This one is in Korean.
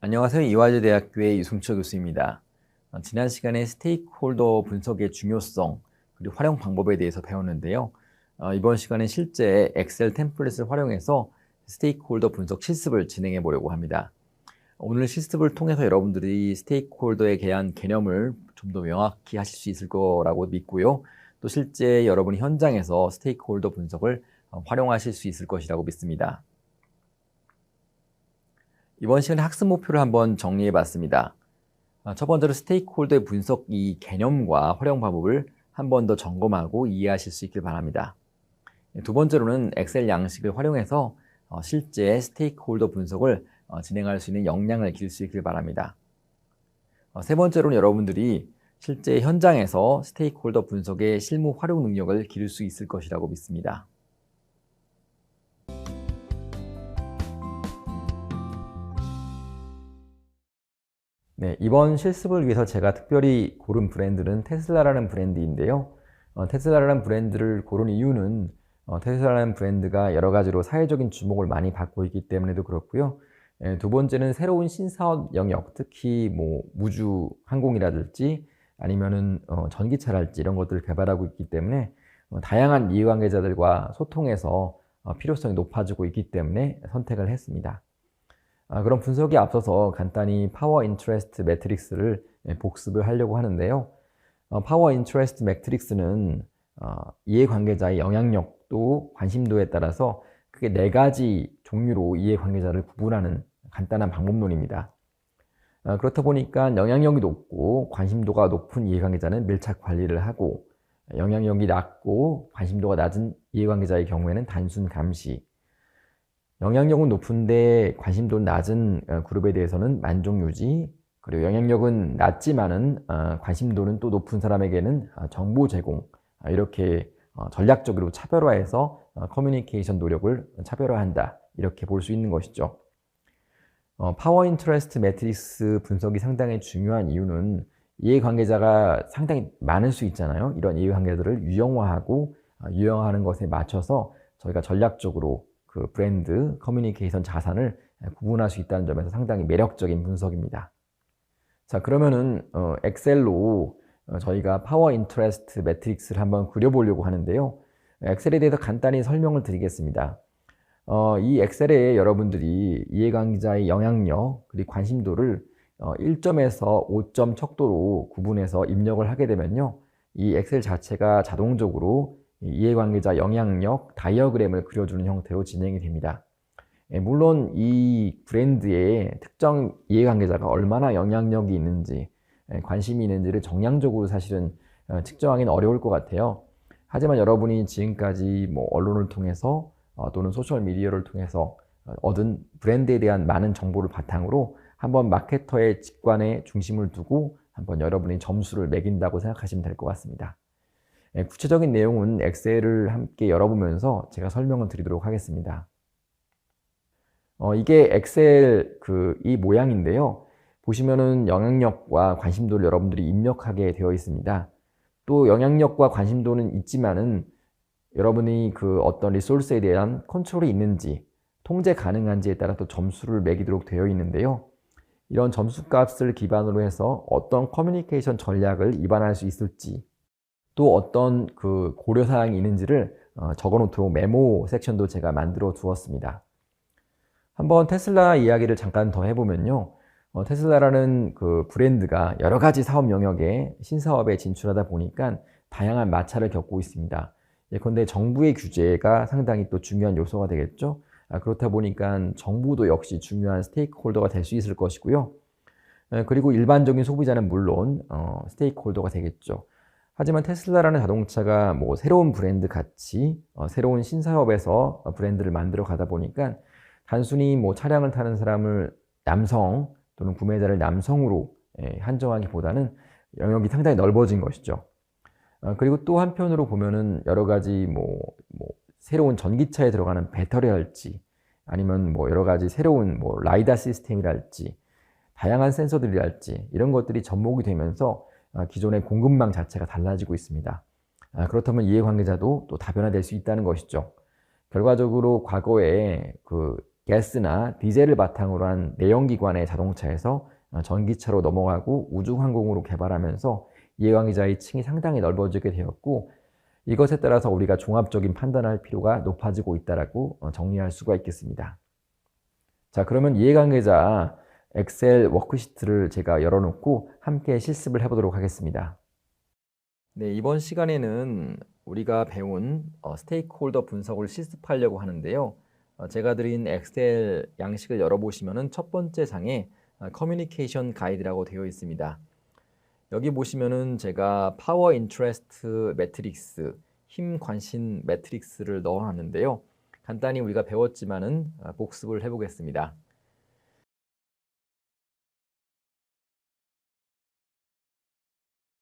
안녕하세요. 이화여대학교의 유승철 교수입니다. 지난 시간에 스테이크홀더 분석의 중요성 그리고 활용 방법에 대해서 배웠는데요. 이번 시간에 실제 엑셀 템플릿을 활용해서 스테이크홀더 분석 실습을 진행해 보려고 합니다. 오늘 실습을 통해서 여러분들이 스테이크홀더에 대한 개념을 좀 더 명확히 하실 수 있을 거라고 믿고요. 또 실제 여러분이 현장에서 스테이크홀더 분석을 활용하실 수 있을 것이라고 믿습니다. 이번 시간에 학습 목표를 한번 정리해 봤습니다. 첫 번째로 스테이크홀더의 분석 이 개념과 활용 방법을 한 번 더 점검하고 이해하실 수 있길 바랍니다. 두 번째로는 엑셀 양식을 활용해서 실제 스테이크홀더 분석을 진행할 수 있는 역량을 기를 수 있길 바랍니다. 세 번째로는 여러분들이 실제 현장에서 스테이크홀더 분석의 실무 활용 능력을 기를 수 있을 것이라고 믿습니다. 네, 이번 실습을 위해서 제가 특별히 고른 브랜드는 테슬라라는 브랜드인데요. 테슬라라는 브랜드를 고른 이유는 테슬라라는 브랜드가 여러 가지로 사회적인 주목을 많이 받고 있기 때문에도 그렇고요. 두 번째는 새로운 신사업 영역, 특히 뭐 우주 항공이라든지 아니면은 전기차랄지 이런 것들을 개발하고 있기 때문에 다양한 이해관계자들과 소통해서 필요성이 높아지고 있기 때문에 선택을 했습니다. 그럼 분석에 앞서서 간단히 파워 인터레스트 매트릭스를 복습을 하려고 하는데요. 파워 인터레스트 매트릭스는 이해관계자의 영향력도 관심도에 따라서 크게 4가지 종류로 이해관계자를 구분하는 간단한 방법론입니다. 그렇다 보니까 영향력이 높고 관심도가 높은 이해관계자는 밀착 관리를 하고, 영향력이 낮고 관심도가 낮은 이해관계자의 경우에는 단순 감시, 영향력은 높은데 관심도는 낮은 그룹에 대해서는 만족 유지, 그리고 영향력은 낮지만은 관심도는 또 높은 사람에게는 정보 제공, 이렇게 전략적으로 차별화해서 커뮤니케이션 노력을 차별화한다, 이렇게 볼 수 있는 것이죠. 파워 인터레스트 매트릭스 분석이 상당히 중요한 이유는 이해관계자가 상당히 많을 수 있잖아요. 이런 이해관계들을 유형화하고 유형화하는 것에 맞춰서 저희가 전략적으로 그 브랜드 커뮤니케이션 자산을 구분할 수 있다는 점에서 상당히 매력적인 분석입니다. 자, 그러면은 엑셀로 저희가 파워 인터레스트 매트릭스를 한번 그려보려고 하는데요. 엑셀에 대해서 간단히 설명을 드리겠습니다. 이 엑셀에 여러분들이 이해관계자의 영향력 그리고 관심도를 1점에서 5점 척도로 구분해서 입력을 하게 되면요, 이 엑셀 자체가 자동적으로 이해관계자 영향력 다이어그램을 그려주는 형태로 진행이 됩니다. 물론 이 브랜드의 특정 이해관계자가 얼마나 영향력이 있는지, 관심이 있는지를 정량적으로 사실은 측정하기는 어려울 것 같아요. 하지만 여러분이 지금까지 뭐 언론을 통해서 또는 소셜미디어를 통해서 얻은 브랜드에 대한 많은 정보를 바탕으로 한번 마케터의 직관에 중심을 두고 한번 여러분이 점수를 매긴다고 생각하시면 될 것 같습니다. 구체적인 내용은 엑셀을 함께 열어보면서 제가 설명을 드리도록 하겠습니다. 이게 엑셀 이 모양인데요. 보시면은 영향력과 관심도를 여러분들이 입력하게 되어 있습니다. 또 영향력과 관심도는 있지만은 여러분이 어떤 리소스에 대한 컨트롤이 있는지, 통제 가능한지에 따라 또 점수를 매기도록 되어 있는데요. 이런 점수 값을 기반으로 해서 어떤 커뮤니케이션 전략을 입안할 수 있을지, 또 어떤 고려사항이 있는지를 적어놓도록 메모 섹션도 제가 만들어 두었습니다. 한번 테슬라 이야기를 잠깐 더 해보면요. 테슬라라는 브랜드가 여러 가지 사업 영역에 신사업에 진출하다 보니까 다양한 마찰을 겪고 있습니다. 예컨대 정부의 규제가 상당히 또 중요한 요소가 되겠죠. 그렇다 보니까 정부도 역시 중요한 스테이크홀더가 될 수 있을 것이고요. 그리고 일반적인 소비자는 물론 스테이크홀더가 되겠죠. 하지만 테슬라라는 자동차가 뭐 새로운 브랜드 같이 새로운 신사업에서 브랜드를 만들어 가다 보니까 단순히 뭐 차량을 타는 사람을 남성 또는 구매자를 남성으로 한정하기보다는 영역이 상당히 넓어진 것이죠. 그리고 또 한편으로 보면은 여러 가지 뭐 새로운 전기차에 들어가는 배터리랄지 아니면 뭐 여러 가지 새로운 뭐 라이다 시스템이랄지 다양한 센서들이랄지 이런 것들이 접목이 되면서 기존의 공급망 자체가 달라지고 있습니다. 그렇다면 이해관계자도 또 다변화될 수 있다는 것이죠. 결과적으로 과거에 가스나 디젤을 바탕으로 한 내연기관의 자동차에서 전기차로 넘어가고 우주항공으로 개발하면서 이해관계자의 층이 상당히 넓어지게 되었고, 이것에 따라서 우리가 종합적인 판단할 필요가 높아지고 있다고 정리할 수가 있겠습니다. 자, 그러면 이해관계자 엑셀 워크시트를 제가 열어놓고 함께 실습을 해보도록 하겠습니다. 네, 이번 시간에는 우리가 배운 스테이크홀더 분석을 실습하려고 하는데요. 제가 드린 엑셀 양식을 열어보시면은 첫 번째 장에 커뮤니케이션 가이드라고 되어 있습니다. 여기 보시면은 제가 파워 인트레스트 매트릭스, 힘 관심 매트릭스를 넣어놨는데요. 간단히 우리가 배웠지만은 복습을 해보겠습니다.